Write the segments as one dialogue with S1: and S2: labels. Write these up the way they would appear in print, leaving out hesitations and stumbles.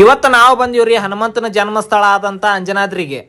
S1: ಇವತ್ತು ನಾವು ಬಂದಿವ್ರಿ ಹನುಮಂತನ ಜನ್ಮಸ್ಥಳ ಆದಂತ ಅಂಜನಾದ್ರಿಗೆ.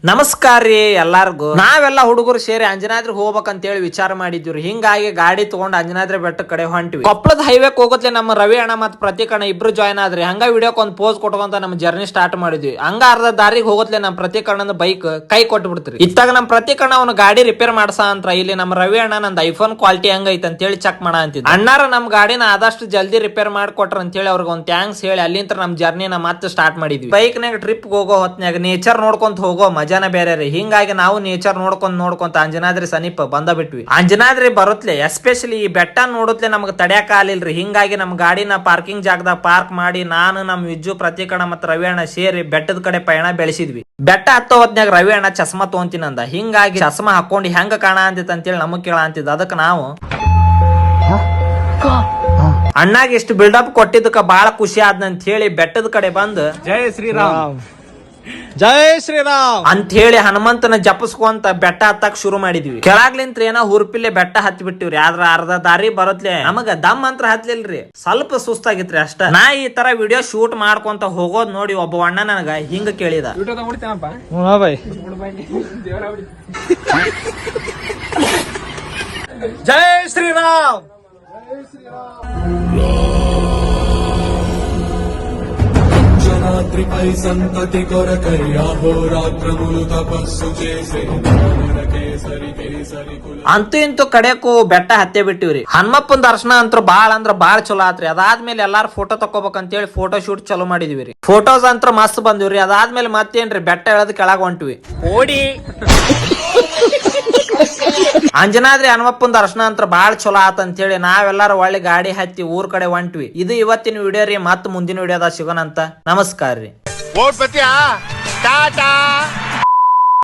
S1: ನಮಸ್ಕಾರ ರೀ ಎಲ್ಲಾರ್ಗು. ನಾವೆಲ್ಲ ಹುಡುಗರು ಸೇರಿ ಅಂಜನಾದ್ರಿಗೆ ಹೋಗ್ಬೇಕಂತ ಹೇಳಿ ವಿಚಾರ ಮಾಡಿದ್ವಿ. ಹಿಂಗಾಗಿ ಗಾಡಿ ತಗೊಂಡ್ ಅಂಜನಾದ್ರಿ ಬೆಟ್ಟ ಕಡೆ ಹೊಂಟಿವಿ. ಕೊಪ್ಪಳದ ಹೈವೇಕ್ ಹೋಗತ್ಲೆ ನಮ್ಮ ರವಿ ಅಣ್ಣ ಮತ್ ಪ್ರತೀಕ್ ಅಣ್ಣ ಇಬ್ರು ಜಾಯ್ನ್ ಆದ್ರಿ. ಹಂಗ ವಿಡಿಯೋಕ್ ಒಂದ್ ಪೋಸ್ ಕೊಟ್ಕೊಂತ ನಮ್ಮ ಜರ್ನಿ ಸ್ಟಾರ್ಟ್ ಮಾಡಿದ್ವಿ. ಹಂಗ ಅರ್ಧ ದಾರಿಗೆ ಹೋಗತ್ಲೆ ನಮ್ ಪ್ರತೀಕ್ ಅಣ್ಣನ ಬೈಕ್ ಕೈ ಕೊಟ್ಟು ಬಿಡ್ತೀರಿ. ಇತ್ತಾಗ ನಮ್ ಪ್ರತೀಕ್ ಅಣ್ಣ ಅವ್ನ ಗಾಡಿ ರಿಪೇರ್ ಮಾಡ್ಸ ಅಂತ ಇಲ್ಲಿ ನಮ್ಮ ರವಿ ಅಣ್ಣ ನಂದ್ ಐಫೋನ್ ಕ್ವಾಲಿಟಿ ಹಂಗ ಐತೆ ಅಂತ ಹೇಳಿ ಚೆಕ್ ಮಾಡ ಅಂತಿದ್. ಅಣ್ಣಾರ ನಮ್ ಗಾಡಿನ ಆದಷ್ಟು ಜಲ್ದಿ ರಿಪೇರ್ ಮಾಡ್ಕೊಟ್ರ ಅಂತ ಹೇಳಿ ಅವ್ರಿಗೆ ಒಂದ್ ಥ್ಯಾಂಕ್ಸ್ ಹೇಳಿ ಅಲ್ಲಿಂದ ನಮ್ ಜರ್ನಿನ ಮತ್ತೆ ಸ್ಟಾರ್ಟ್ ಮಾಡಿದ್ವಿ. ಬೈಕ್ ನಾಗ ಟ್ರಿಪ್ ಹೋಗೋ ಹೊತ್ನ್ಯಾಗ ನೇಚರ್ ನೋಡ್ಕೊಂತ ಹೋಗೋ ಮಜಾನ ಬೇರೆ ರೀ. ಹಿಂಗಾಗಿ ನಾವು ನೇಚರ್ ನೋಡ್ಕೊಂತ ಅಂಜನಾದ್ರಿ ಸಮೀಪ ಬಂದ ಬಿಟ್ವಿ. ಅಂಜನಾದ್ರಿ ಬರುತ್ತಲೆ ಎಸ್ಪೆಷಲಿ ಈ ಬೆಟ್ಟ ನೋಡುತ್ತಲೆ ನಮ್ಗೆ ತಡ್ಯಾಕ ಆಲಿಲ್ರಿ. ಹಿಂಗಾಗಿ ನಮ್ ಗಾಡಿನ ಪಾರ್ಕಿಂಗ್ ಜಾಗದಾಗ ಪಾರ್ಕ್ ಮಾಡಿ ನಾನು ನಮ್ ವಿಜ್ಜು ಪ್ರತೀಕಣ ಮತ್ತ ರವಿ ಅಣ್ಣ ಸೇರಿ ಬೆಟ್ಟದ ಕಡೆ ಪಯಣ ಬೆಳೆಸಿದ್ವಿ. ಬೆಟ್ಟ ಹತ್ತೋ ಹೊತ್ನ್ಯಾಗ ರವಿ ಅಣ್ಣ ಚಸ್ಮಾ ತಗೊಂತೀನಂದ. ಹಿಂಗಾಗಿ ಚಸ್ಮಾ ಹಾಕೊಂಡು ಹೆಂಗ ಕಾಣ ಅಂತಿತ್ ಅಂತೇಳಿ ನಮಗ್ ಕೇಳ ಅಂತಿದ್. ಅದಕ್ಕೆ ನಾವು ಅಣ್ಣಾಗ ಇಷ್ಟು ಬಿಲ್ಡಪ್ ಕೊಟ್ಟಿದ್ದಕ್ಕ ಬಾಳ ಖುಷಿ ಆದ್ನಂತ ಹೇಳಿ ಬೆಟ್ಟದ ಕಡೆ ಬಂದು
S2: ಜೈ ಶ್ರೀರಾಮ್ ಜೈ ಶ್ರೀರಾಮ್
S1: ಅಂತ ಹೇಳಿ ಹನುಮಂತನ ಜಪಸ್ಕೊಂತ ಬೆಟ್ಟ ಹತ್ತಕ್ ಶುರು ಮಾಡಿದ್ವಿ. ಕೆಳಗ್ಲಿಂತ್ರ ಏನೋ ಹುರ್ಪಿಲೆ ಬೆಟ್ಟ ಹತ್ತಿ ಬಿಟ್ಟಿವ್ರಿ. ಆದ್ರ ಅರ್ಧ ದಾರಿ ಬರತ್ಲೆ ನಮಗ ದಮ್ ಅಂತ ಹತ್ಲಿಲ್ರಿ, ಸ್ವಲ್ಪ ಸುಸ್ತಾಗಿತ್ರಿ ಅಷ್ಟ. ನಾ ಈ ತರ ವಿಡಿಯೋ ಶೂಟ್ ಮಾಡ್ಕೊಂತ ಹೋಗೋದ್ ನೋಡಿ ಒಬ್ಬ ಅಣ್ಣ ನನಗ ಹಿಂಗ ಕೇಳಿದ,
S2: ಜೈ ಶ್ರೀರಾಮ್
S3: రాత్రిపై సంతతి కొరకై అహోరాత్రములు తపస్సు చేసే కేసరి కేసరి
S1: ಅಂತೂ ಇಂತೂ ಕಡೆಕು ಬೆಟ್ಟ ಹತ್ತೇ ಬಿಟ್ಟಿವ್ರಿ. ಹನುಮಪ್ಪನ ದರ್ಶನ ಅಂತೂ ಬಾಳ ಅಂದ್ರ ಬಾಳ ಚಲೋ ಆತ್ರಿ. ಅದಾದ್ಮೇಲೆ ಎಲ್ಲಾರು ಫೋಟೋ ತಕೋಬೇಕಂತೇಳಿ ಫೋಟೋ ಶೂಟ್ ಚಲೋ ಮಾಡಿದ್ವಿ. ಫೋಟೋಸ್ ಅಂತ ಮಸ್ತ್ ಬಂದಿವ್ರಿ. ಅದಾದ್ಮೇಲೆ ಮತ್ತೇನ್ರಿ ಬೆಟ್ಟ ಎಳದ್ ಕೆಳಗ್ ಹೊಂಟಿವಿ. ಓಡಿ ಅಂಜನಾದ್ರಿ ಹನುಮಪ್ಪನ ದರ್ಶನ ಅಂತ ಬಾಳ ಚಲೋ ಆತಂತ ಹೇಳಿ ನಾವೆಲ್ಲಾರು ಒಳ್ಳೆ ಗಾಡಿ ಹತ್ತಿ ಊರ್ ಕಡೆ ಹೊಂಟ್ವಿ. ಇದು ಇವತ್ತಿನ ವಿಡಿಯೋ ರೀ. ಮತ್ ಮುಂದಿನ ವಿಡಿಯೋದಾಗ ಸಿಗೋಣಂತ. ನಮಸ್ಕಾರ ರೀ.